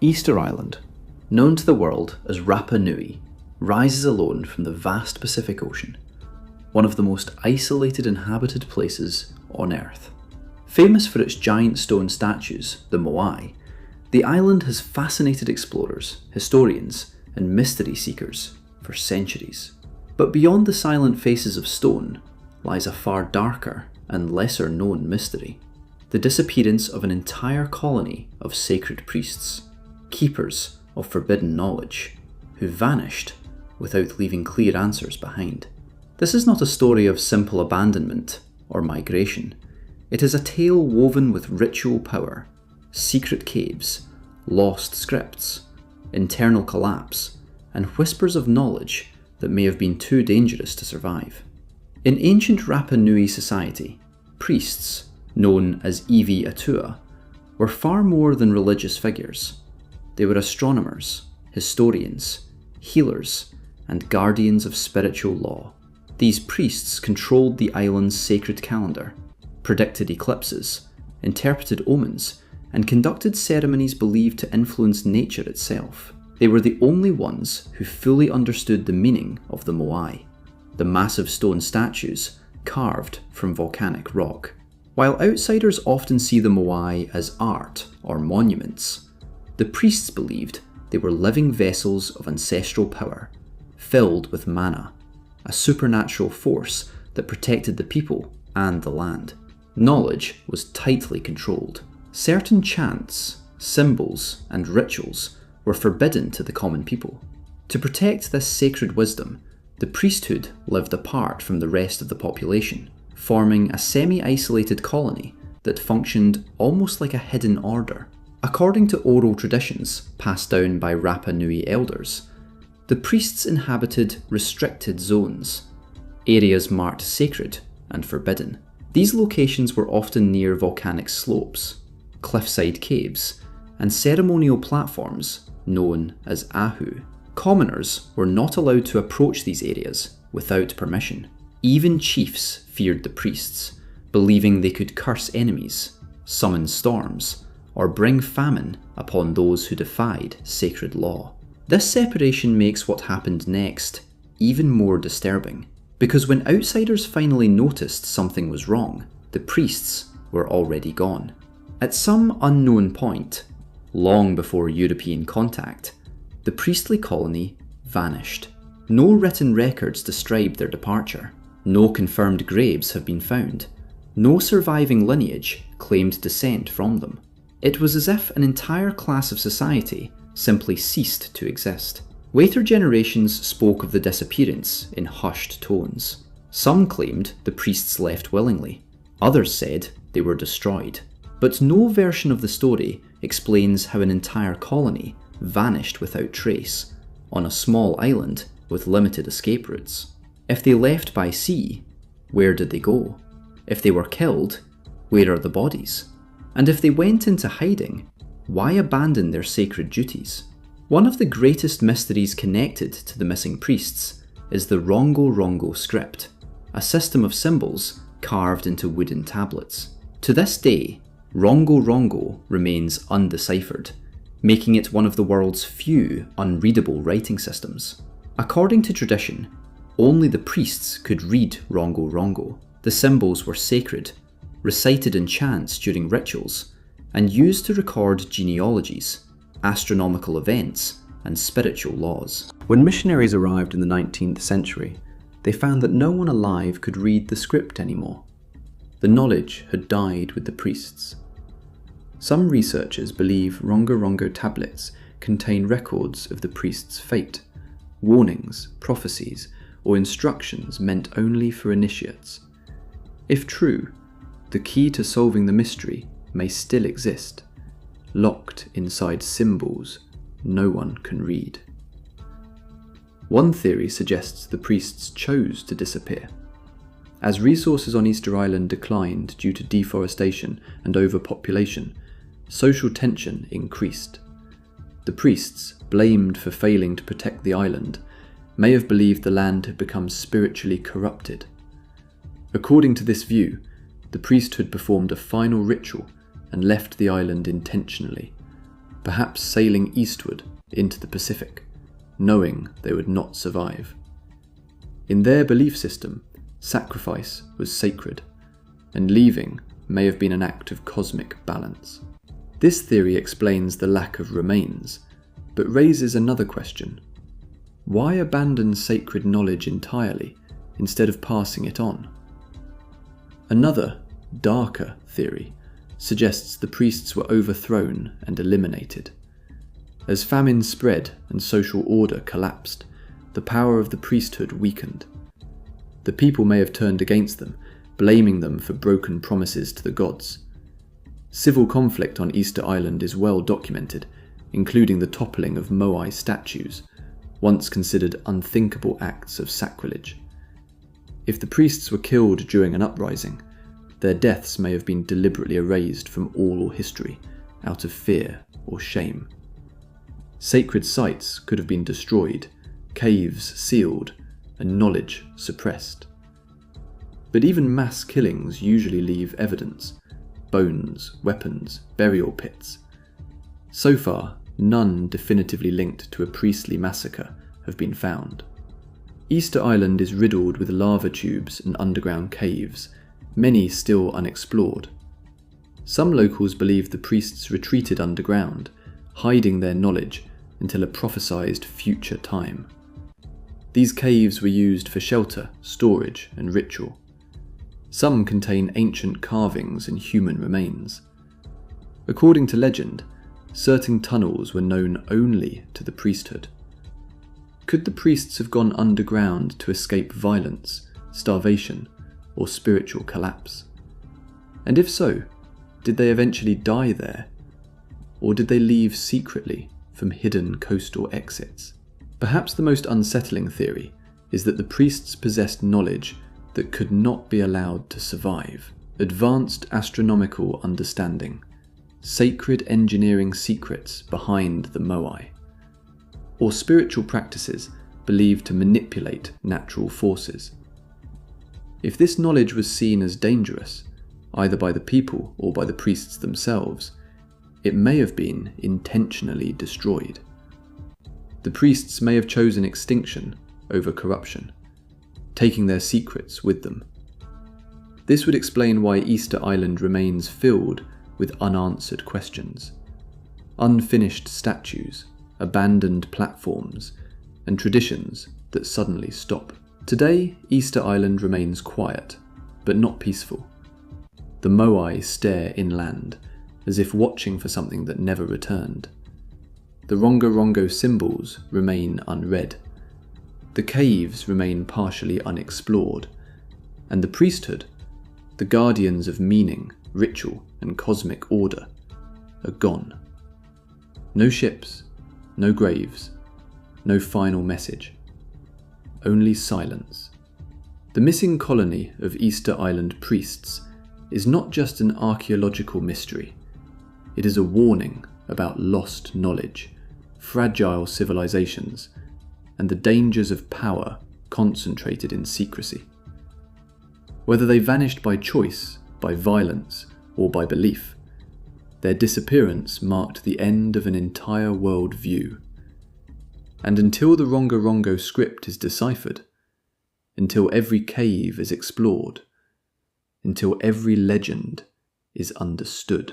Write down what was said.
Easter Island, known to the world as Rapa Nui, rises alone from the vast Pacific Ocean, one of the most isolated inhabited places on Earth. Famous for its giant stone statues, the Moai, the island has fascinated explorers, historians, and mystery seekers for centuries. But beyond the silent faces of stone lies a far darker and lesser known mystery: the disappearance of an entire colony of sacred priests, keepers of forbidden knowledge, who vanished without leaving clear answers behind. This is not a story of simple abandonment or migration. It is a tale woven with ritual power, secret caves, lost scripts, internal collapse, and whispers of knowledge that may have been too dangerous to survive. In ancient Rapa Nui society, priests, known as Iwi Atua, were far more than religious figures. They were astronomers, historians, healers, and guardians of spiritual law. These priests controlled the island's sacred calendar, predicted eclipses, interpreted omens, and conducted ceremonies believed to influence nature itself. They were the only ones who fully understood the meaning of the Moai, the massive stone statues carved from volcanic rock. While outsiders often see the Moai as art or monuments, the priests believed they were living vessels of ancestral power, filled with mana, a supernatural force that protected the people and the land. Knowledge was tightly controlled. Certain chants, symbols, and rituals were forbidden to the common people. To protect this sacred wisdom, the priesthood lived apart from the rest of the population, forming a semi-isolated colony that functioned almost like a hidden order. According to oral traditions passed down by Rapa Nui elders, the priests inhabited restricted zones, areas marked sacred and forbidden. These locations were often near volcanic slopes, cliffside caves, and ceremonial platforms known as ahu. Commoners were not allowed to approach these areas without permission. Even chiefs feared the priests, believing they could curse enemies, summon storms, or bring famine upon those who defied sacred law. This separation makes what happened next even more disturbing, because when outsiders finally noticed something was wrong, the priests were already gone. At some unknown point, long before European contact, the priestly colony vanished. No written records describe their departure. No confirmed graves have been found. No surviving lineage claimed descent from them. It was as if an entire class of society simply ceased to exist. Later generations spoke of the disappearance in hushed tones. Some claimed the priests left willingly. Others said they were destroyed. But no version of the story explains how an entire colony vanished without trace on a small island with limited escape routes. If they left by sea, where did they go? If they were killed, where are the bodies? And if they went into hiding, why abandon their sacred duties? One of the greatest mysteries connected to the missing priests is the Rongo Rongo script, a system of symbols carved into wooden tablets. To this day, Rongo Rongo remains undeciphered, making it one of the world's few unreadable writing systems. According to tradition, only the priests could read Rongo Rongo. The symbols were sacred, recited in chants during rituals, and used to record genealogies, astronomical events, and spiritual laws. When missionaries arrived in the 19th century, they found that no one alive could read the script anymore. The knowledge had died with the priests. Some researchers believe Rongo Rongo tablets contain records of the priest's fate, warnings, prophecies, or instructions meant only for initiates. If true, the key to solving the mystery may still exist, locked inside symbols no one can read. One theory suggests the priests chose to disappear. As resources on Easter Island declined due to deforestation and overpopulation, social tension increased. The priests, blamed for failing to protect the island, may have believed the land had become spiritually corrupted. According to this view, the priesthood performed a final ritual and left the island intentionally, perhaps sailing eastward into the Pacific, knowing they would not survive. In their belief system, sacrifice was sacred, and leaving may have been an act of cosmic balance. This theory explains the lack of remains, but raises another question. Why abandon sacred knowledge entirely instead of passing it on? Another, darker theory suggests the priests were overthrown and eliminated. As famine spread and social order collapsed, the power of the priesthood weakened. The people may have turned against them, blaming them for broken promises to the gods. Civil conflict on Easter Island is well documented, including the toppling of Moai statues, once considered unthinkable acts of sacrilege. If the priests were killed during an uprising, their deaths may have been deliberately erased from oral history out of fear or shame. Sacred sites could have been destroyed, caves sealed, and knowledge suppressed. But even mass killings usually leave evidence: bones, weapons, burial pits. So far, none definitively linked to a priestly massacre have been found. Easter Island is riddled with lava tubes and underground caves, many still unexplored. Some locals believe the priests retreated underground, hiding their knowledge until a prophesied future time. These caves were used for shelter, storage, and ritual. Some contain ancient carvings and human remains. According to legend, certain tunnels were known only to the priesthood. Could the priests have gone underground to escape violence, starvation, or spiritual collapse? And if so, did they eventually die there? Or did they leave secretly from hidden coastal exits? Perhaps the most unsettling theory is that the priests possessed knowledge that could not be allowed to survive. Advanced astronomical understanding, sacred engineering secrets behind the Moai, or spiritual practices believed to manipulate natural forces. If this knowledge was seen as dangerous, either by the people or by the priests themselves, it may have been intentionally destroyed. The priests may have chosen extinction over corruption, taking their secrets with them. This would explain why Easter Island remains filled with unanswered questions. Unfinished statues, abandoned platforms, and traditions that suddenly stop. Today, Easter Island remains quiet, but not peaceful. The Moai stare inland, as if watching for something that never returned. The Rongo symbols remain unread. The caves remain partially unexplored, and the priesthood, the guardians of meaning, ritual, and cosmic order, are gone. No ships, no graves, no final message. Only silence. The missing colony of Easter Island priests is not just an archaeological mystery. It is a warning about lost knowledge, fragile civilizations, and the dangers of power concentrated in secrecy. Whether they vanished by choice, by violence, or by belief, their disappearance marked the end of an entire world view. And until the Rongo script is deciphered, until every cave is explored, until every legend is understood.